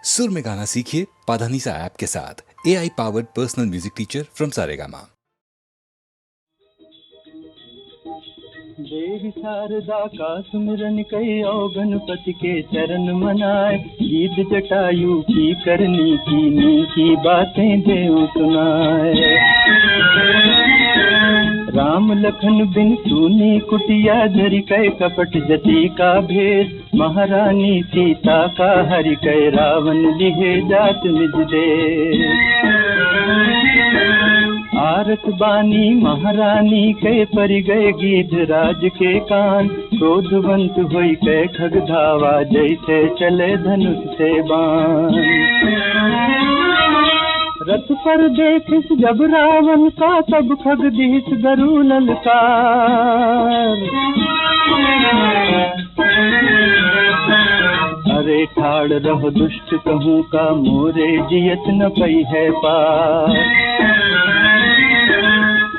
सुर में गाना सीखिए पाधानीसा ऐप के साथ। AI powered personal music teacher from Saregama. देवी शारदा का सुमिरन कई और गणपति के चरण मनाए। गीत जटायु की करनी की बातें देव सुनाए। राम लखन बिन सूनी कुटिया धरि कै कपट जति का भेष। महारानी सीता का हरि कै रावण लिहे जात निज देश। आरत बानी महारानी के परि गए गीध राज के कान। क्रोधवंत होई के खग धावा जैसे चले धनुष से बाण। रथ पर देखिस जब रावण का तब खग दिहिस गरु ललकार। अरे ठाड़ रहो दुष्ट कहूँ का मोरे जियत न पई है पार।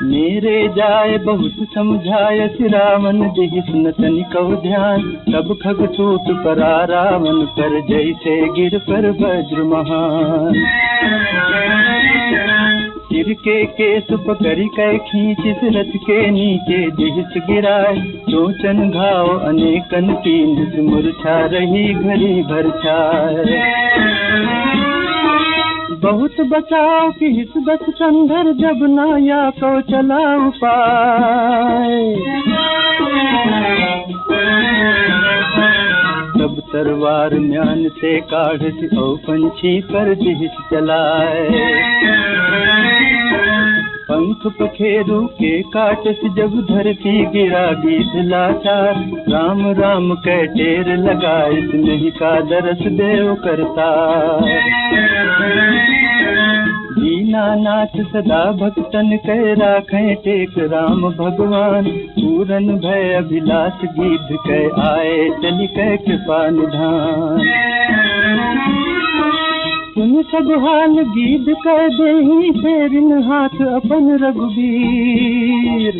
मेरे जाए बहुत समझाय रावण दिहिस न तनिको ध्यान। तब खग टूट परा रावण पर जैसे गिर पर वज्र महान। सिर के केस पकड़ कै खींचिस रथ के नीचे दिहिस गिराए। चोचन घाव अनेकन कीन्हिस मूर्छा रही घड़ी भर छाए। बहुत बचाव की हिस दस कंधर जब नाया को चला उपाय। तब तरवार म्यान से काढ़िस औ पंछी पर दिहिस चलाए। पंख पखेरु के काटस जब धरती गिरा गीत लाचार। राम राम कै टेर लगाइस नहीं का दरस देव करता। दीनानाथ सदा भक्तन कै राखें टेक राम भगवान। पूरन भय अभिलाष गीध कै आए चली कै कृपा निधान। सुन सब हाल गीध कै देहि फेरिन हाथ अपन रघुबीर।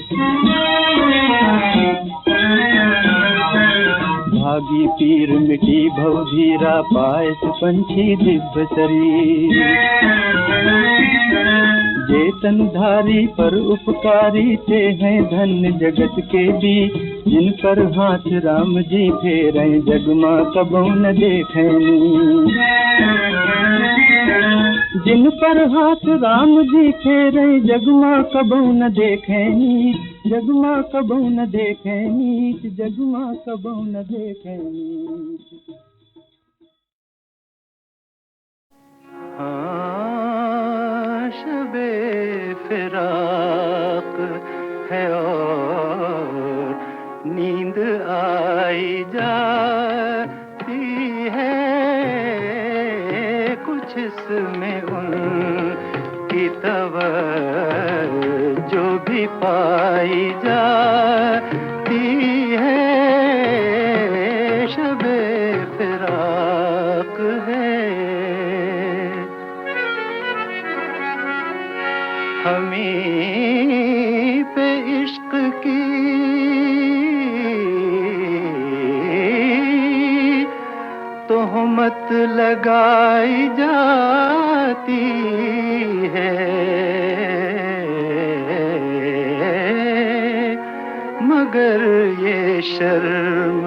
भागी पीर मिटी भवधीरा पायस पंछी दिव्य शरीर। जेतन धारी पर उपकारी ते हैं धन्य जगत के भी। जिन पर हाथ राम जी फेरे जगमा कबौ न देखें। जिन पर हाथ राम जी फेरे जगमा कबौ न देखें। जगमा कबौ न देखें, जगमा कबौ न देखें। हाँ शबे फिराक है और नींद आई जाती है। कुछ इसमें उनकी तवज्जो भी पाई जाती है। शबे फिराक है। हमीं पे इश्क की तोहमत लगाई जाती है। मगर ये शर्म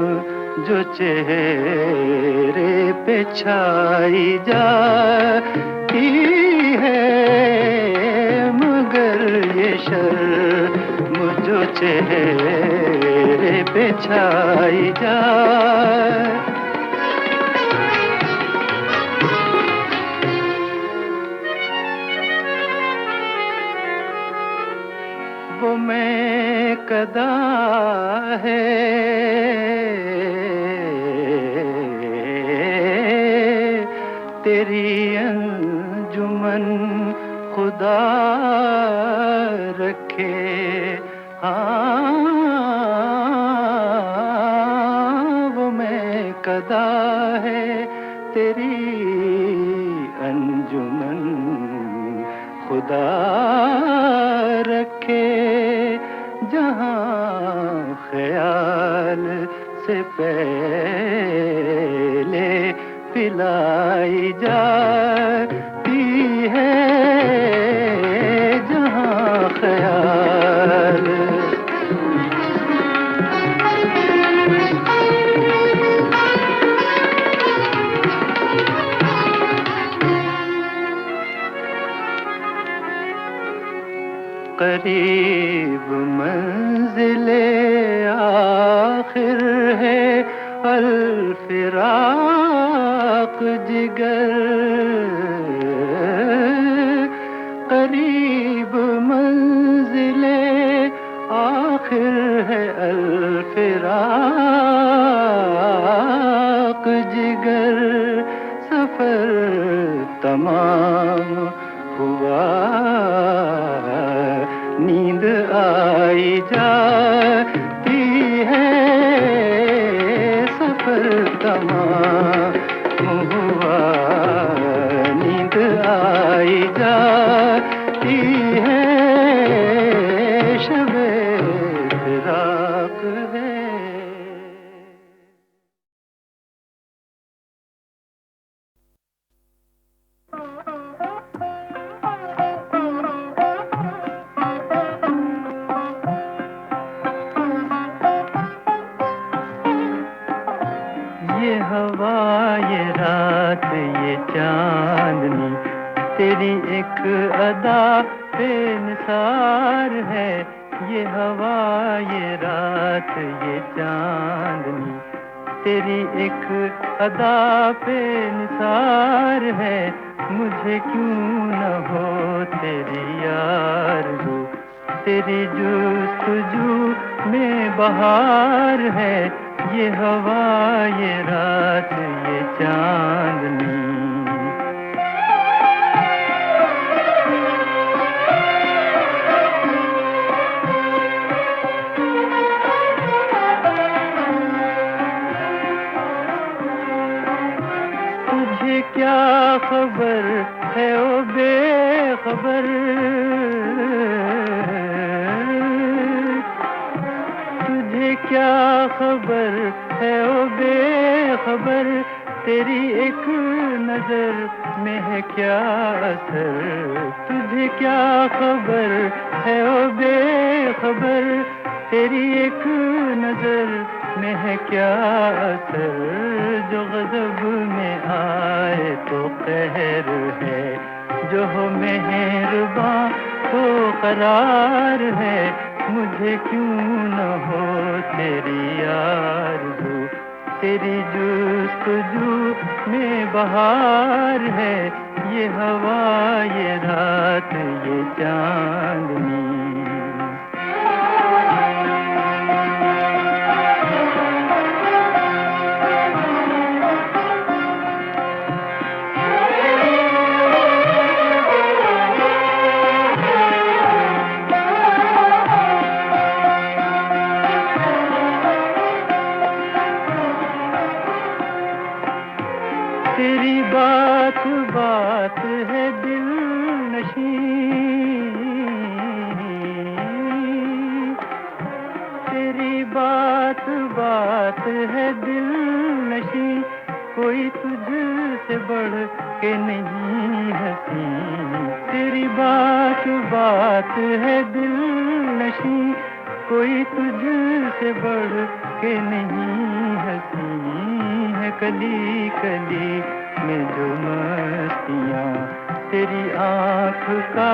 जो चेहरे पे छाई जाती है। मगर ये शर्म जो चेहरे पे छाई जाए। वो मैं कदा है तेरी अंजुमन खुदा रखे। हाँ वो मैं कदा है तेरी अंजुमन खुदा रखे। जहाँ ख्याल से पहले पिलाई जाती है जहाँ ख्याल। करीब मंजिले आखिर है अलफिराक जिगर, करीब मंजिले आखिर है अलफिराक जिगर। सफर तमाम हुआ नींद आई जाती है, सफर तमाम हुआ नींद आई जाती है, शबे फिराक है। ये हवा ये रात ये चांदनी तेरी एक अदा बेनिसार है। ये हवा ये रात ये चांदनी तेरी एक अदा बेनिसार है। मुझे क्यों न हो तेरी आरज़ू, तेरी जुस्तजू में बहार है। ये हवा ये रात ये चांदनी। तुझे क्या खबर है ओ बेखबर, तुझे क्या खबर है ओ बेखबर, तेरी एक नजर में है क्या असर। तुझे क्या खबर है ओ बेखबर, तेरी एक नजर में है क्या असर। जो गज़ब में आए तो कहर है, जो हो मेहरबां तो करार है। मुझे क्यों न हो तेरी आरज़ू, तेरी जुस्तजू में बहार है। ये हवा ये रात ये चांदनी। तेरी बात बात है दिल नशी, तेरी बात बात है दिल नशी। कोई तुझसे बढ़ के नहीं हंसी, तेरी बात बात है दिल नशी। कोई तुझसे बढ़ के नहीं हंसी है। कली कली में जो मस्तियाँ तेरी आँख का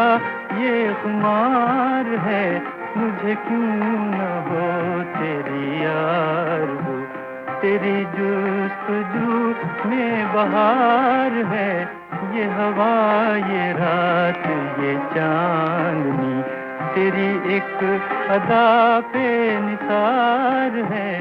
ये खुमार है। मुझे क्यों न हो तेरी आरज़ू, तेरी जुस्तजू में बहार है। ये हवा ये रात ये चांदनी तेरी एक अदा पे निसार है।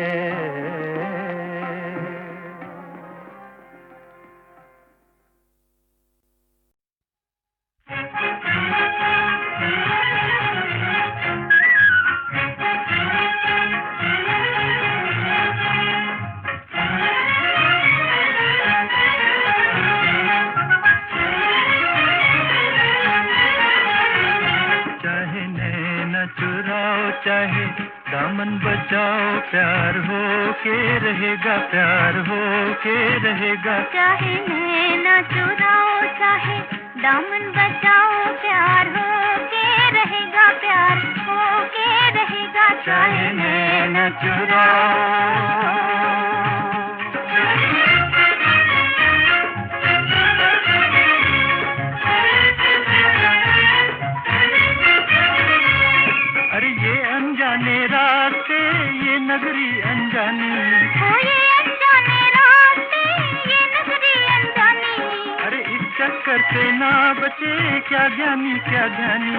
चाहे दामन बचाओ प्यार हो के रहेगा, प्यार हो के रहेगा। चाहे नैना चुराओ चाहे दामन बचाओ, प्यार हो के रहेगा, प्यार हो के रहेगा। चाहे नैना चुराओ। अरे ये अनजाने रास्ते, ये नगरी अनजानी, ये अनजाने रास्ते, ये नगरी अनजानी। अरे इस चक्कर से ना बचे क्या ज्ञानी, क्या ज्ञानी।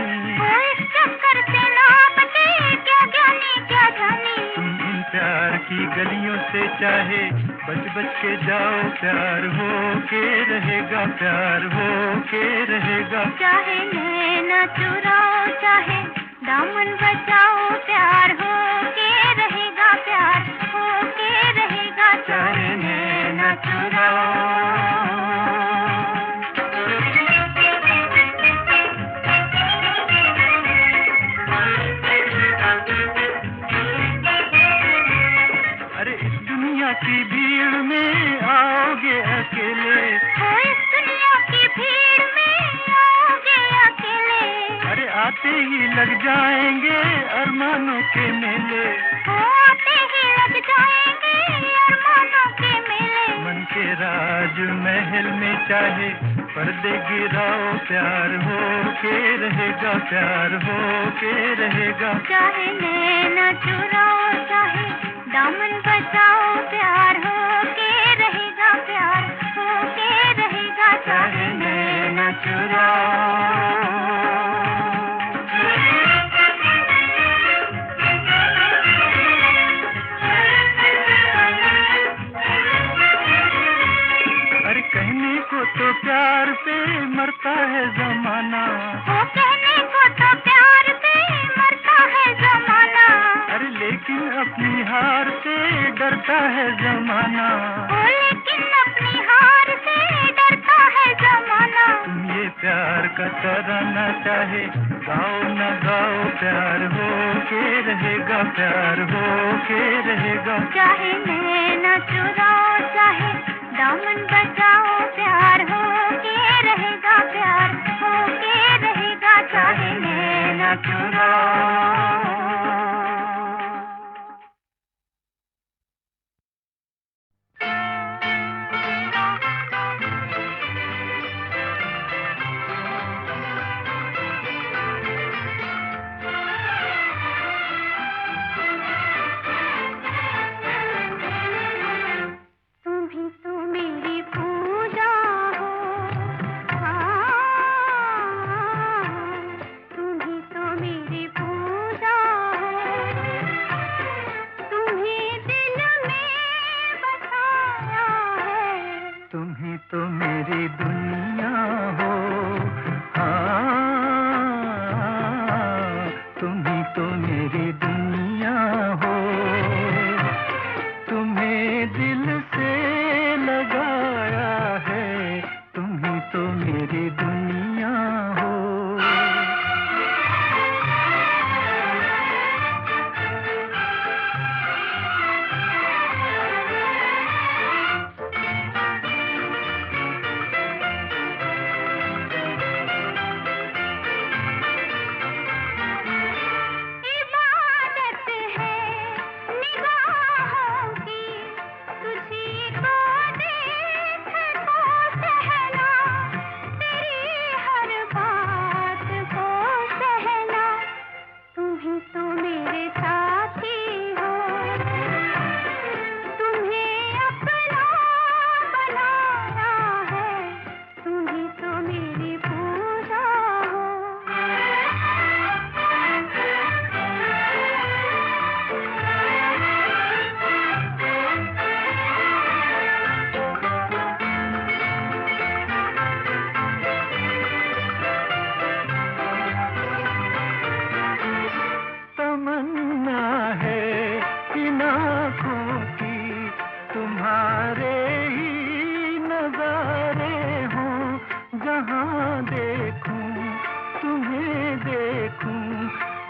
इस चक्कर से ना बचे क्या ज्ञानी, क्या ज्ञानी। तुम इन प्यार की गलियों से चाहे बच बच के जाओ, प्यार हो के रहेगा, प्यार हो के रहेगा। चाहे नैना चुराओ चाहे दामन बचाओ, प्यार हो के रहेगा, प्यार हो के रहेगा। चाहे नैना चुराओ। अरे इस दुनिया की भीड़ में आओगे अकेले, इस दुनिया की भीड़ में आओगे अकेले। अरे आते ही लग जाएंगे अरमानों के मेले, आते ही लग जाएंगे अरमानों के मेले। मन के राज महल में चाहे पर्दे गिराओ, प्यार हो के रहेगा, प्यार हो के रहेगा। चाहे नैना चुराओ चाहे दामन बचाओ, प्यार हो के रहेगा, प्यार हो के रहेगा। चाहे नैना चुराओ। अरे कहने को तो प्यार पे मरता है जमाना, कहने को तो प्यार पे मरता है जमाना। अरे लेकिन अपनी हार से डरता है जमाना, लेकिन अपनी हार से डरता है जमाना। तुम ये प्यार का तराना चाहे गाओ न गाओ, प्यार हो के रहेगा, प्यार हो के रहेगा। चाहे नैना चुराओ चाहे दामन बचाओ, प्यार हो के रहेगा, प्यार हो के रहेगा। चाहे नैना चुराओ।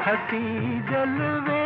हंसी जलवे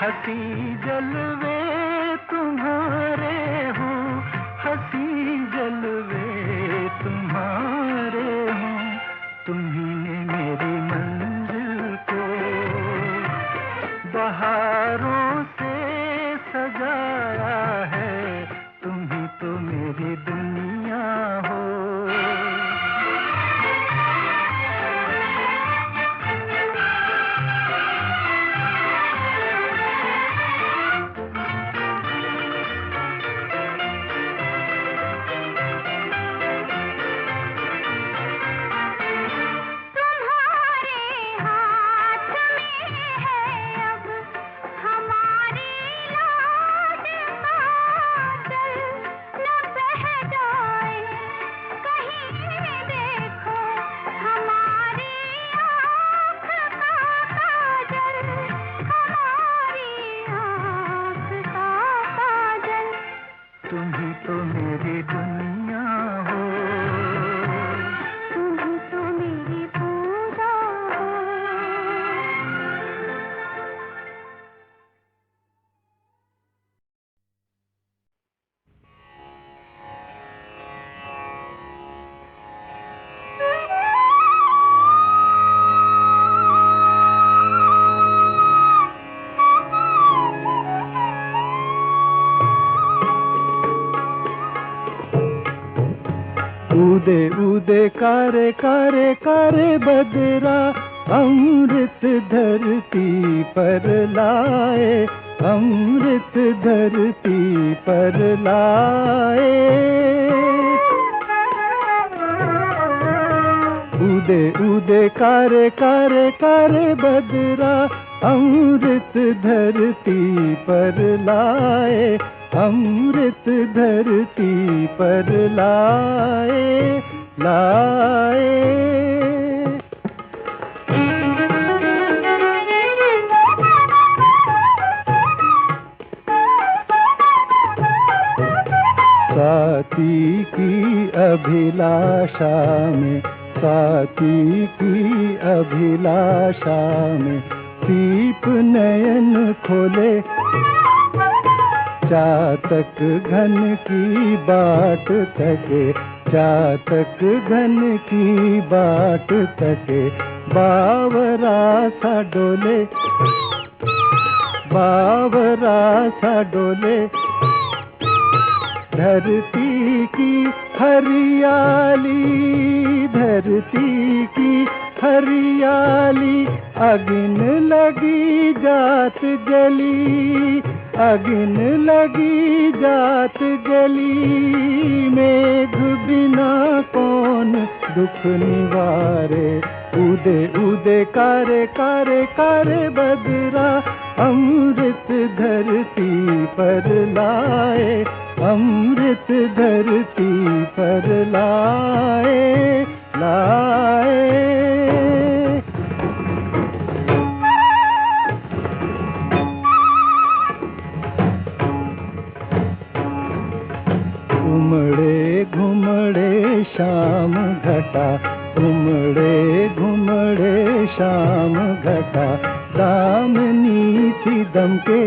हंसी जलवे तुम्हारे हों, हंसी जलवे तुम्हारे हों, तुम्ही ने मेरी मंजिल को बहारों से सजाया है, तुम्ही तो मेरी दुनिया हो। तुम्ही तो मेरी दुनिया हो, तुम्ही तो मेरी पूजा हो। उदे उदे कारे कारे कारे बदरा, अमृत धरती पर लाए, अमृत धरती पर लाए। उदे उदे कारे कारे कारे बदरा, अमृत धरती पर लाए, अमृत धरती पर लाए लाए। साथी की अभिलाषा में, साथी की अभिलाषा में, दीप नयन खोले, चातक घन की बाट तके, चातक घन की बाट तके, बावरा सा डोले, बावरा सा डोले। धरती की हरियाली, धरती की हरियाली, अगिन लगी जात जली, अगिन लगी जात जली। मेघ बिना कौन दुख निवारे, उदे उदे कारे कारे कारे बदरा, अमृत धरती पर लाए, अमृत धरती पर लाए लाए। उमड़े घुमड़े शाम घटा, उमड़े घुमड़े शाम घटा, दामनी थी दमके,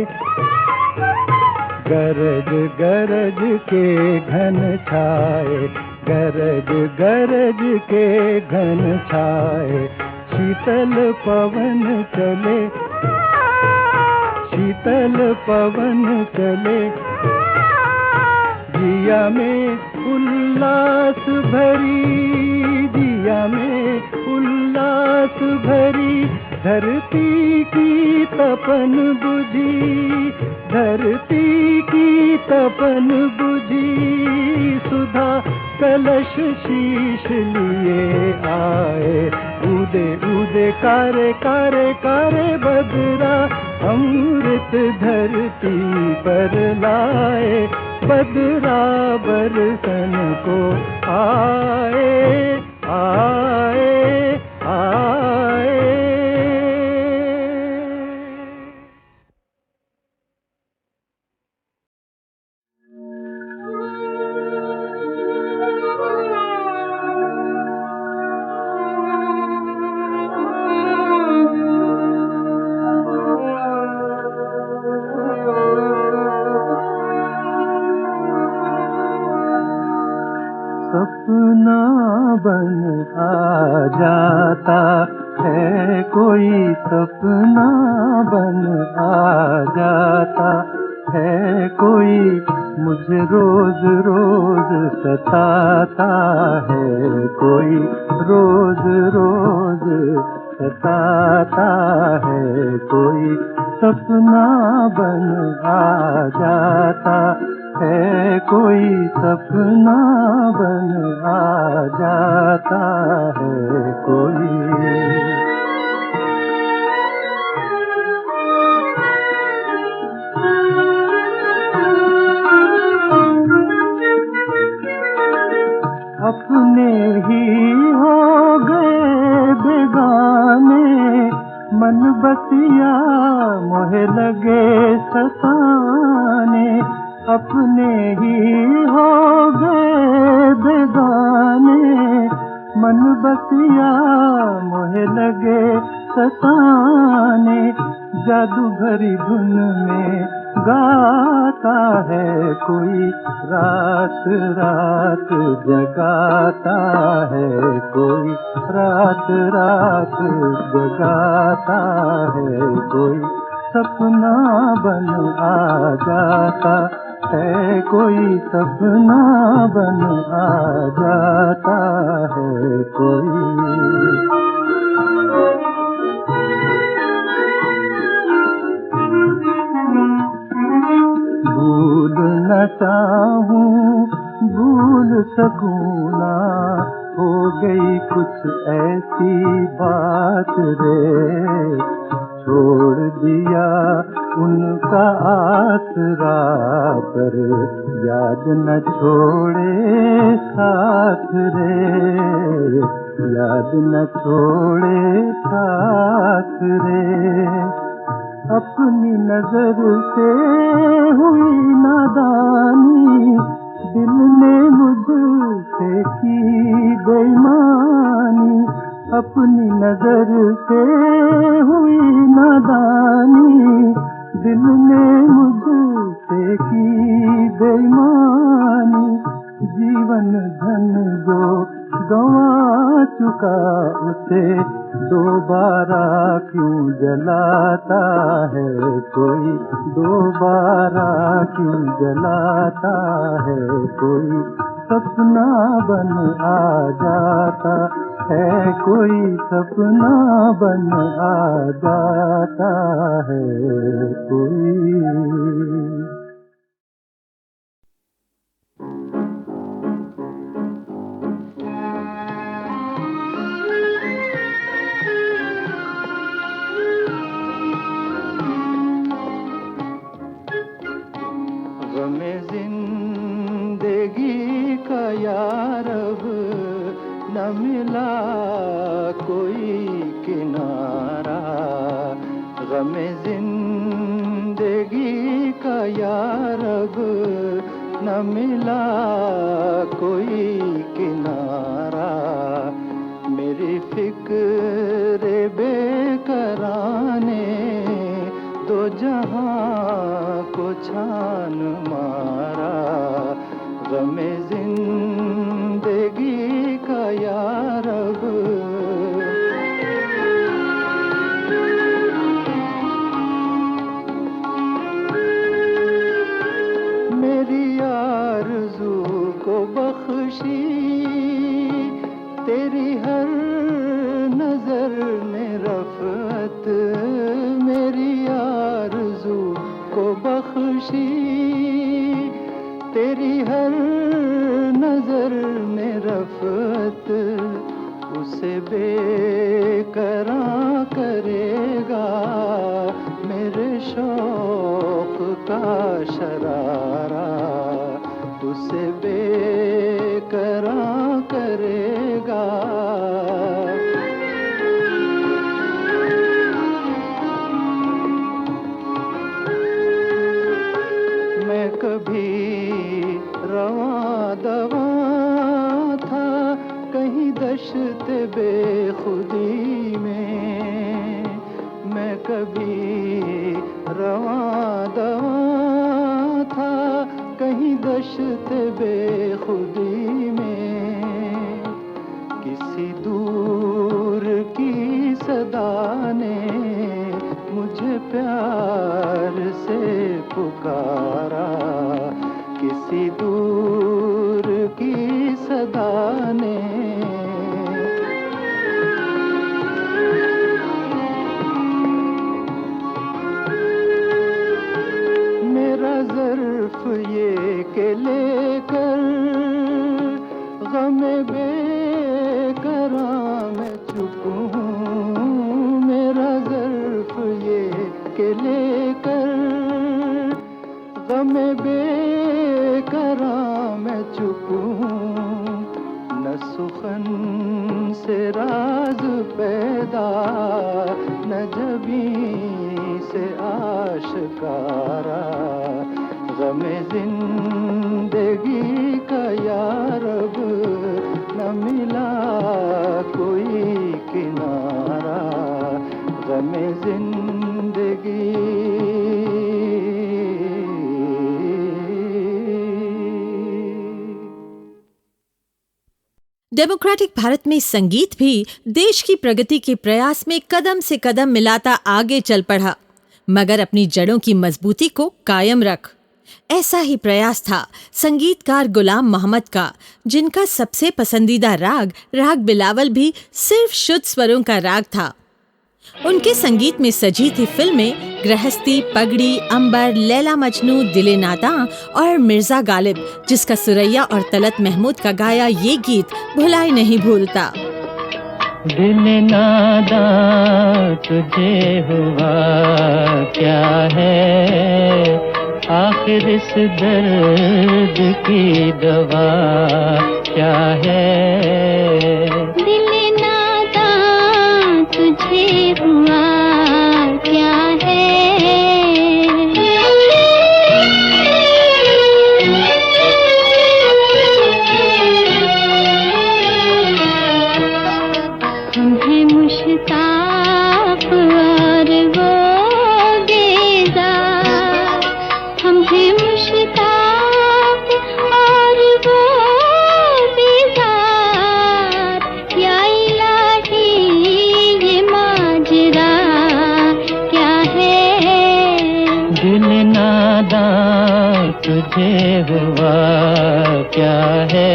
गरज गरज के घन छाए, गरज गरज के घन छाए। शीतल पवन चले, शीतल पवन चले, जिया में उल्लास भरी, जिया में उल्लास भरी। धरती की तपन बुझी, धरती की तपन बुझी। सुधा कलश शीश लिए आए, उदे उदे कारे कारे कारे बदरा, अमृत धरती पर लाए। बदरा बरसन को आए आए आए। बन आ जाता है, कोई सपना बन आ जाता है, कोई मुझे रोज रोज सताता है, कोई रोज रोज सताता है, कोई सपना बन आ जाता है, कोई सपना बन आ जाता है, कोई। अपने ही हो गए बेगाने, मन बसिया मोहे लगे सताने, अपने ही हो गए बेगाने, मन बसिया मोहे लगे सताने, जादू भरी धुन में गाता है कोई, रात रात जगाता है कोई, रात रात जगाता है कोई, सपना बन आ जाता है, कोई सपना बन आ जाता है कोई। भूल न चाहूं भूल सकूं ना, हो गई कुछ ऐसी बात रे, छोड़ दिया उनका आसरा, पर याद न छोड़े साथ रे, याद न छोड़े साथ रे। अपनी नजर से हुई नादानी, दिल ने मुझसे की बेईमानी, अपनी नजर से हुई नादानी, दिल ने मुझसे की बेईमानी, जीवन धन जो गंवा चुका उसे दोबारा क्यों जलाता है कोई, दोबारा क्यों जलाता है कोई, सपना बन आ जाता है कोई, सपना बन आ जाता है कोई। यार अब न मिला कोई किनारा, गमे जिंदगी का यार अब न मिला कोई किनारा, मेरी फिक्र बेकराने दो जहां को छान मारा, गमे जिंदगी का यार अब मेरी आरज़ू को बख्शी तेरी हर नजर में रफ़त, मेरी आरज़ू को बख्शी तेरी हर नजर में रफ़त, उसे बेकरां करेगा मेरे शौक़ का शरारा, उसे बेकरां करेगा। मैं कभी रवां दवां था कहीं दश्त बेखुदी में, मैं कभी रवां दवां था कहीं दश्त बेखुदी में, प्यार से पुकारा, किसी दूर की सदा ने। मेरा ज़र्फ ये के लेकर गमे बेकरां मैं चुप हूँ। मेरा ज़र्फ ये के लेकर गमे बेकरां मैं चुप हूँ। न सुखन से राज पैदा, न जबीं से आशकारा। गमे जिंदगी का यार अब न मिला कोई किनारा। गमे जिंदगी। डेमोक्रेटिक भारत में संगीत भी देश की प्रगति के प्रयास में कदम से कदम मिलाता आगे चल पड़ा, मगर अपनी जड़ों की मजबूती को कायम रख। ऐसा ही प्रयास था संगीतकार गुलाम मोहम्मद का, जिनका सबसे पसंदीदा राग बिलावल भी सिर्फ शुद्ध स्वरों का राग था। उनके संगीत में सजी थी फिल्में गृहस्थी, पगड़ी, अंबर, लैला मजनू, दिले नादां और मिर्जा गालिब, जिसका सुरैया और तलत महमूद का गाया ये गीत भुलाए नहीं भूलता। दिल नादां तुझे हुआ क्या है, आखिर इस दर्द की दवा क्या है। दिल नादां तुझे हुआ क्या है। हम हैं मुश्ताक और वो बेजार, हम हैं मुश्ताक और वो बेजार। या इलाही ये माजरा क्या है। दिल नादां तुझे हुआ क्या है।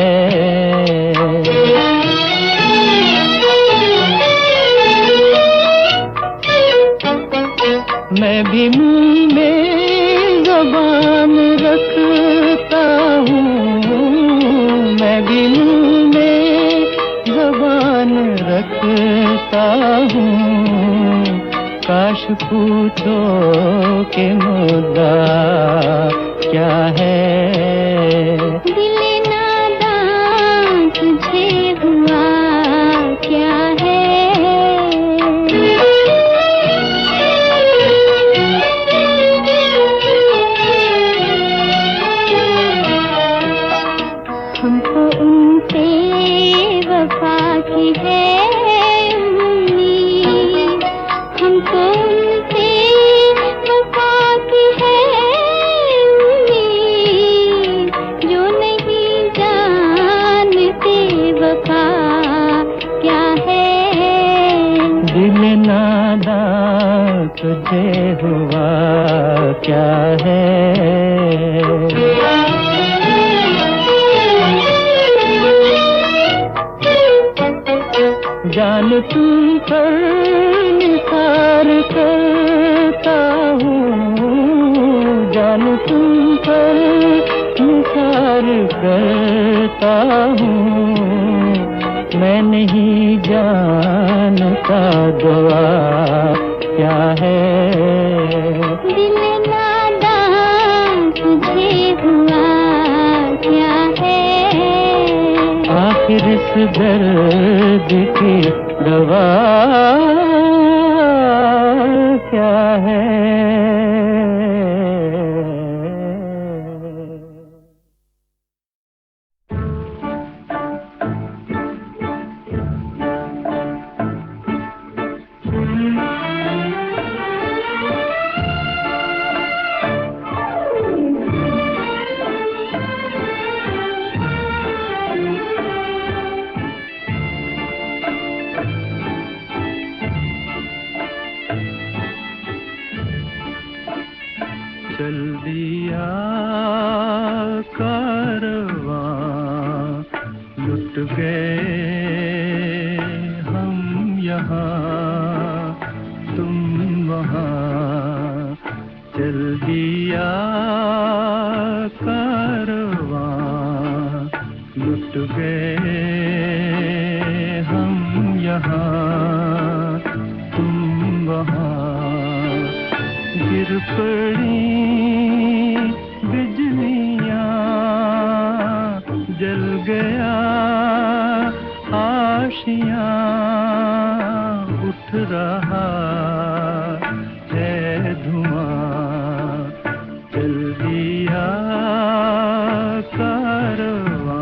मैं भी मुंह में ज़बान रखता हूँ, मैं भी मुंह में ज़बान रखता हूँ। काश पूछो कि मुद्दा क्या है। दिल नादां तुझे हुआ क्या है। हमको उनसे वफा की है उम्मीद, हमको उनसे वफा की है उम्मीद। जो नहीं जानते वफा क्या है। दिल नादां तुझे हुआ क्या है। जान तुम पर निसार करता हूँ, जान तुम पर निसार करता हूँ। मैं नहीं जानता दुआ क्या है। दिल नादां तुझे हुआ क्या है। आखिर इस दर्द की दवा क्या है। चल दिया कारवां, लुट गए हम यहाँ तुम वहाँ। चल दिया कारवां, लुट गए हम यहाँ तुम वहाँ। गिर पड़ी बिजलियाँ, जल गया आशियाँ, उठ रहा है धुआं। चल दिया कारवां।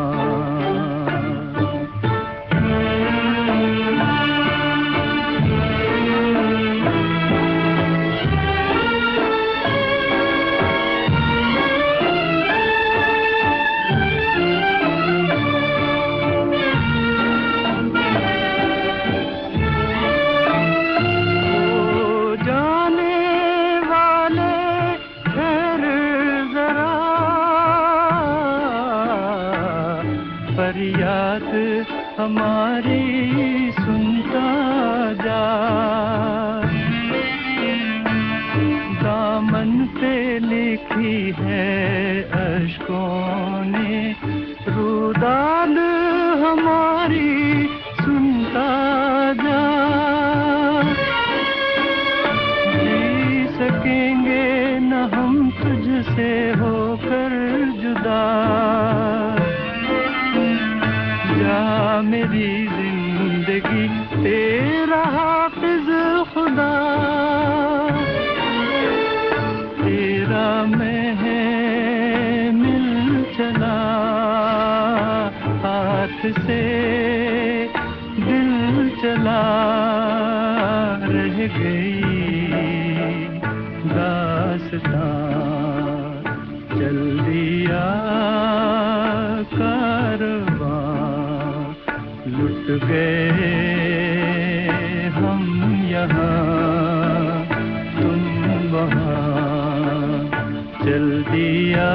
फरियाद हमारी सुनता जा, दामन पे लिखी है अश्कों ने रुदाद हमारी सुनता जा। जी सकेंगे न हम तुझसे होकर जुदा, जा मेरी जिंदगी तेरा हाफिज खुदा। तेरा मैं मिल चला, हाथ से दिल चला, रह गई दास्तां। चल दिया कारवां, लुट गए हम यहाँ तुम वहाँ। चल दिया